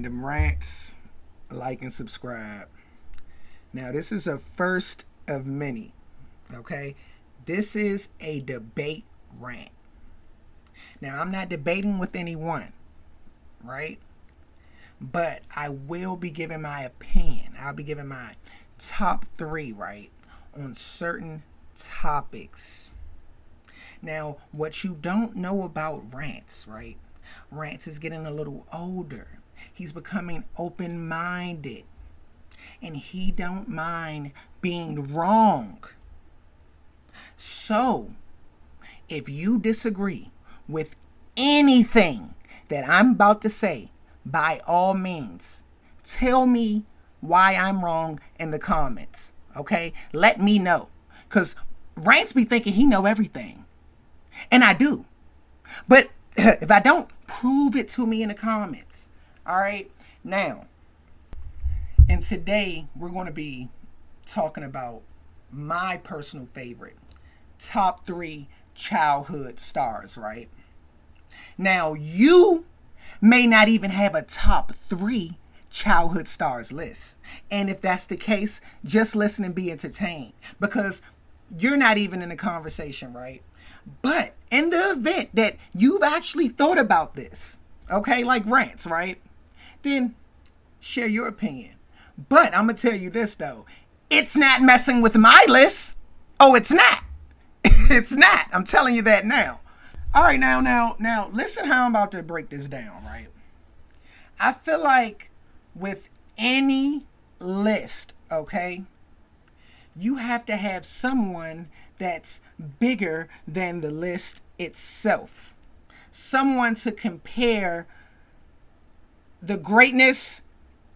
Randumb Rants. Like and subscribe. Now, this is a first of many. Okay? This is a debate rant. Now, I'm not debating with anyone, right? But I will be giving my opinion. I'll be giving my top 3, right, on certain topics. Now, what you don't know about Rants, right? Rants is getting a little older. He's becoming open-minded. And he don't mind being wrong. So, if you disagree with anything that I'm about to say, by all means, tell me why I'm wrong in the comments. Okay? Let me know. Because Rants be thinking he know everything. And I do. But if I don't, prove it to me in the comments. Alright? Now, and today we're going to be talking about my personal favorite top 3 childhood stars, right? Now, you may not even have a top 3 childhood stars list. And if that's the case, just listen and be entertained. Because you're not even in the conversation, right? But in the event that you've actually thought about this, okay, like Rants, right? Then share your opinion. But I'm going to tell you this, though. It's not messing with my list. Oh, it's not. It's not. I'm telling you that now. All right, now, listen how I'm about to break this down, right? I feel like with any list, okay, you have to have someone that's bigger than the list itself. Someone to compare the greatness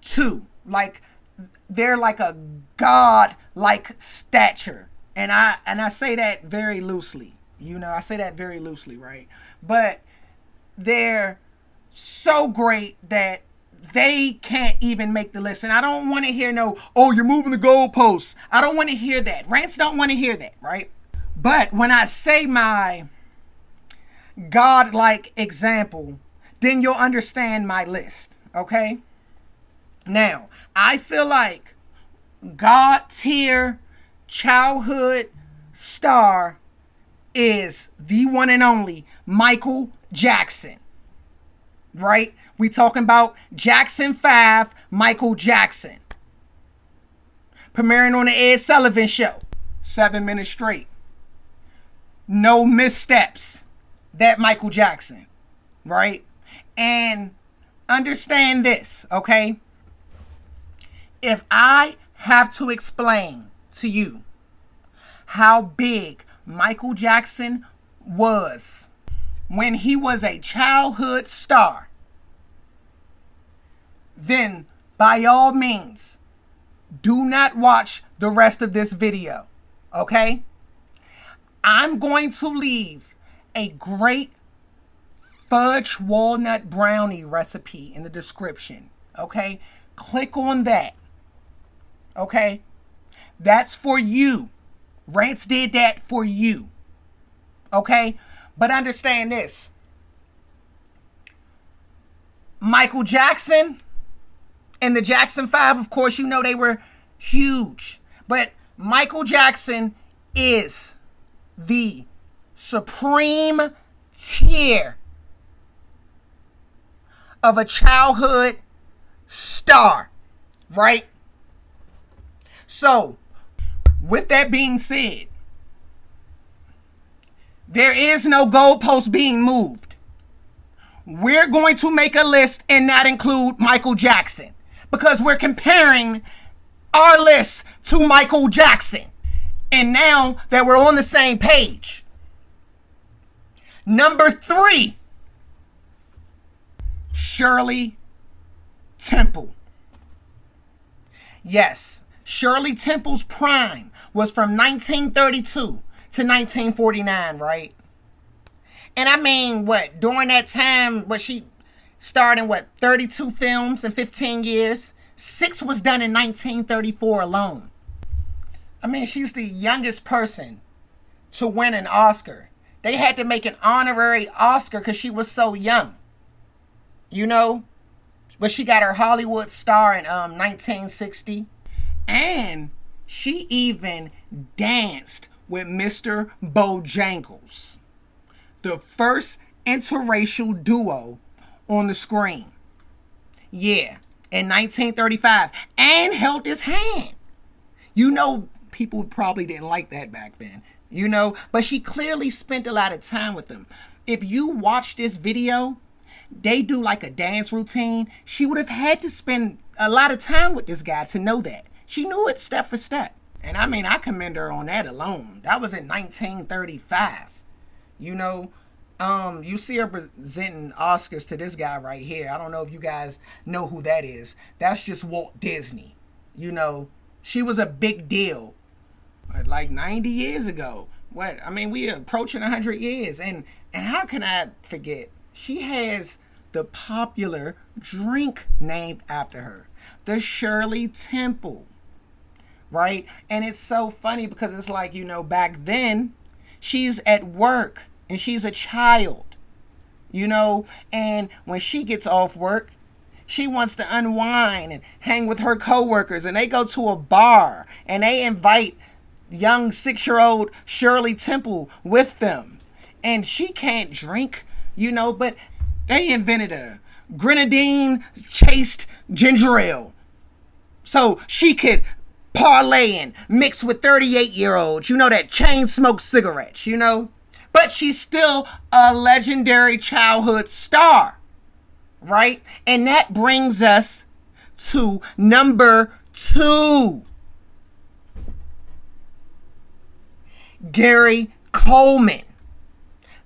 to. Like, they're like a god-like stature. And I say that very loosely. You know, I say that very loosely, right? But they're so great that they can't even make the list. And I don't want to hear no, oh, you're moving the goalposts. I don't want to hear that. Rants don't want to hear that, right? But when I say my god-like example, then you'll understand my list, okay? Now, I feel like God tier childhood star is the one and only Michael Jackson. Right? We talking about Jackson 5, Michael Jackson. Premiering on the Ed Sullivan Show. 7 minutes straight. No missteps. That Michael Jackson. Right? And understand this, okay? If I have to explain to you how big Michael Jackson was when he was a childhood star, then by all means, do not watch the rest of this video, okay? I'm going to leave a great fudge walnut brownie recipe in the description, okay? Click on that, okay? That's for you. Rants did that for you, okay? But understand this. Michael Jackson and the Jackson 5, of course, you know they were huge. But Michael Jackson is the supreme tier of a childhood star, right? So, with that being said, there is no goalpost being moved. We're going to make a list and not include Michael Jackson because we're comparing our list to Michael Jackson. And now that we're on the same page, number 3, Shirley Temple. Yes, Shirley Temple's prime was from 1932 to 1949, right? And I mean, during that time, she starred in 32 films in 15 years? 6 was done in 1934 alone. I mean, she's the youngest person to win an Oscar. They had to make an honorary Oscar because she was so young. You know? But she got her Hollywood star in 1960. And she even danced with Mr. Bojangles, the first interracial duo on the screen. Yeah, in 1935. And held his hand. You know, people probably didn't like that back then. You know, but she clearly spent a lot of time with him. If you watch this video, they do like a dance routine. She would have had to spend a lot of time with this guy to know that. She knew it step for step. And I mean, I commend her on that alone. That was in 1935. You know, you see her presenting Oscars to this guy right here. I don't know if you guys know who that is. That's just Walt Disney. You know, she was a big deal like 90 years ago. What? I mean, we are approaching 100 years. And how can I forget? She has the popular drink named after her, the Shirley Temple, right? And it's so funny because it's like, you know, back then, she's at work and she's a child, you know, and when she gets off work, she wants to unwind and hang with her coworkers, and they go to a bar and they invite young 6-year-old Shirley Temple with them. And she can't drink, you know, but they invented a grenadine chased ginger ale so she could parlay and mix with 38-year-olds, you know, that chain smoke cigarettes, you know. But she's still a legendary childhood star, right? And that brings us to number 2. Gary Coleman,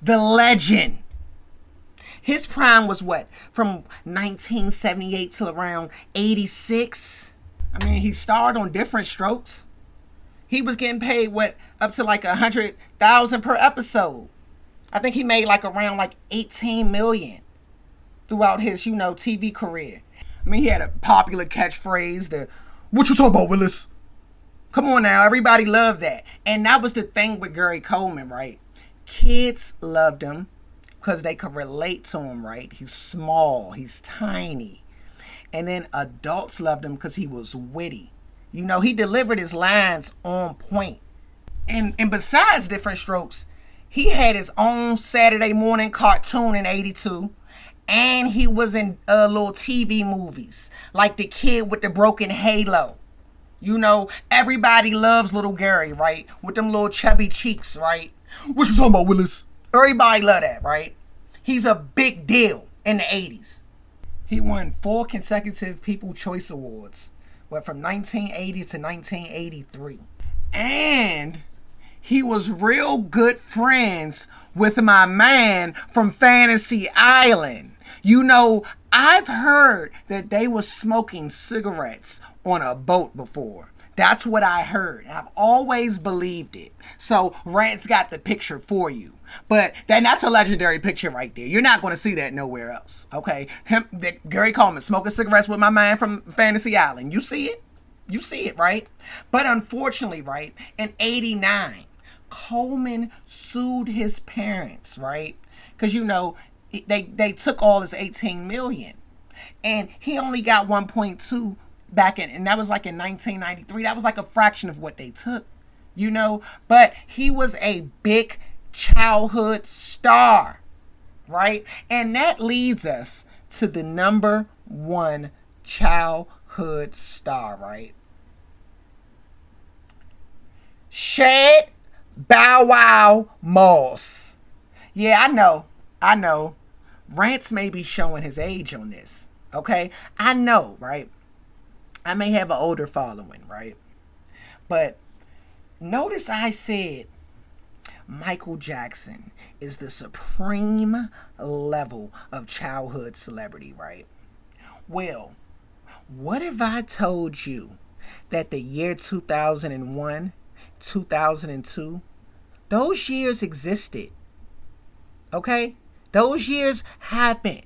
the legend. His prime was what? From 1978 till around 86. I mean, he starred on Different Strokes. He was getting paid, what, up to like $100,000 per episode. I think he made like around like $18 million throughout his, you know, TV career. I mean, he had a popular catchphrase, the, "What you talking about, Willis?" Come on now, everybody loved that. And that was the thing with Gary Coleman, right? Kids loved him because they could relate to him, right? He's small, he's tiny. And then adults loved him because he was witty. You know, he delivered his lines on point. And besides Different Strokes, he had his own Saturday morning cartoon in 82. And he was in little TV movies, like The Kid with the Broken Halo. You know, everybody loves little Gary, right? With them little chubby cheeks, right? What you talking about, Willis? Everybody love that, right? He's a big deal in the 80s. He won 4 consecutive People's Choice Awards, what, from 1980 to 1983. And he was real good friends with my man from Fantasy Island. You know, I've heard that they were smoking cigarettes on a boat before. That's what I heard. I've always believed it. So Rant's got the picture for you. But that's a legendary picture right there. You're not going to see that nowhere else. Okay? Gary Coleman smoking cigarettes with my man from Fantasy Island. You see it? You see it, right? But unfortunately, right, in 89, Coleman sued his parents, right? Because, you know, they took all his $18 million. And he only got 1.2 back in, and that was like in 1993. That was like a fraction of what they took, you know. But he was a big childhood star, right? And that leads us to the number 1 childhood star, right? Shad Bow Wow Moss. Yeah, I know. Rants may be showing his age on this, okay? I know, right? I may have an older following, right? But notice I said Michael Jackson is the supreme level of childhood celebrity, right? Well, what if I told you that the year 2001, 2002, those years existed, okay? Those years happened.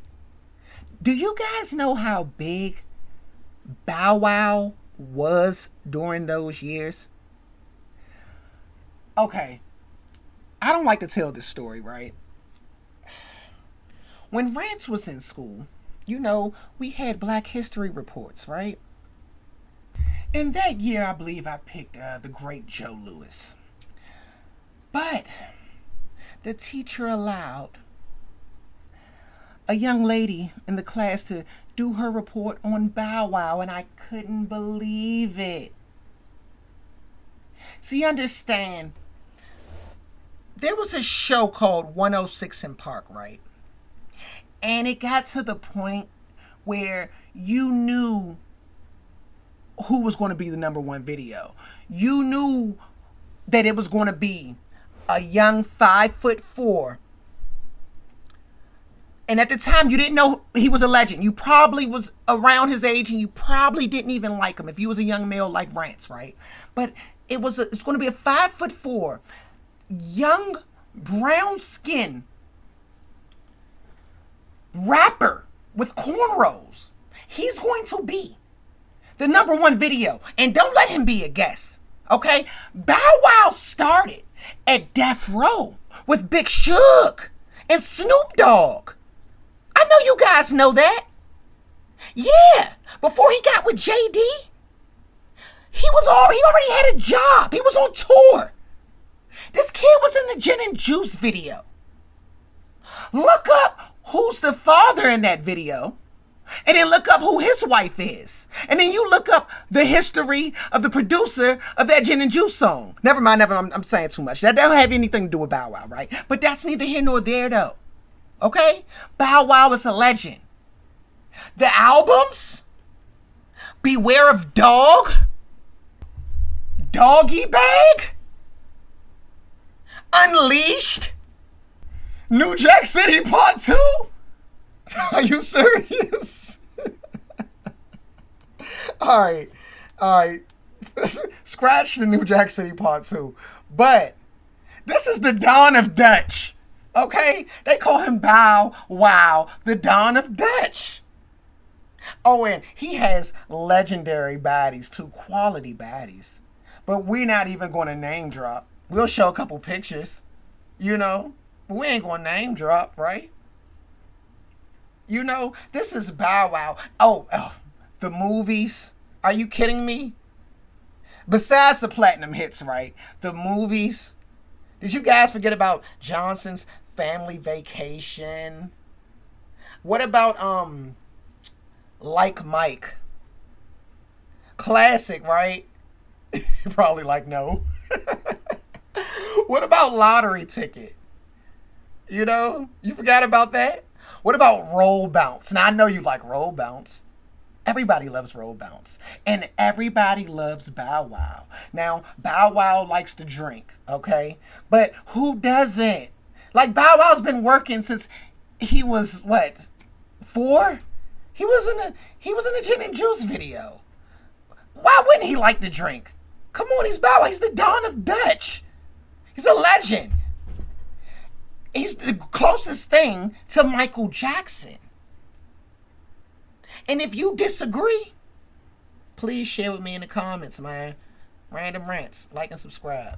Do you guys know how big Bow Wow was during those years? Okay, I don't like to tell this story, right? When Rance was in school, You know, we had Black History reports, right? And that year, I believe I picked the great Joe Louis. But the teacher allowed a young lady in the class to do her report on Bow Wow, and I couldn't believe it. See, understand, there was a show called 106 in Park, right? And it got to the point where you knew who was going to be the number one video. You knew that it was going to be a young 5'4". And at the time, you didn't know he was a legend. You probably was around his age, and you probably didn't even like him if you was a young male like Rants, right? But it's going to be a 5'4", young brown skin rapper with cornrows. He's going to be the number one video, and don't let him be a guest, okay? Bow Wow started at Death Row with Big Suge and Snoop Dogg. I know you guys know that. Yeah, before he got with JD, he already had a job. He was on tour. This kid was in the Gin and Juice video. Look up who's the father in that video, and then look up who his wife is. And then you look up the history of the producer of that Gin and Juice song. Never mind, I'm saying too much. That don't have anything to do with Bow Wow, right? But that's neither here nor there, though. Okay? Bow Wow is a legend. The albums? Beware of Dog? Doggy Bag? Unleashed? New Jack City Part 2? Are you serious? All right. Scratch the New Jack City Part 2. But this is the Dawn of Dutch. Okay? They call him Bow Wow, the Dawn of Dutch. Oh, and he has legendary baddies too, quality baddies. But we're not even going to name drop. We'll show a couple pictures, you know. But we ain't going to name drop, right? You know, this is Bow Wow. Oh, the movies. Are you kidding me? Besides the platinum hits, right? The movies. Did you guys forget about Johnson's Family Vacation? What about, Like Mike? Classic, right? Probably like, no. What about Lottery Ticket? You know, you forgot about that? What about Roll Bounce? Now, I know you like Roll Bounce. Everybody loves Roll Bounce. And everybody loves Bow Wow. Now, Bow Wow likes to drink, okay? But who doesn't? Like, Bow Wow's been working since he was, 4? He was in the Gin and Juice video. Why wouldn't he like to drink? Come on, he's Bow Wow. He's the Dawn of Dutch. He's a legend. He's the closest thing to Michael Jackson. And if you disagree, please share with me in the comments, man. Randumb Rants. Like and subscribe.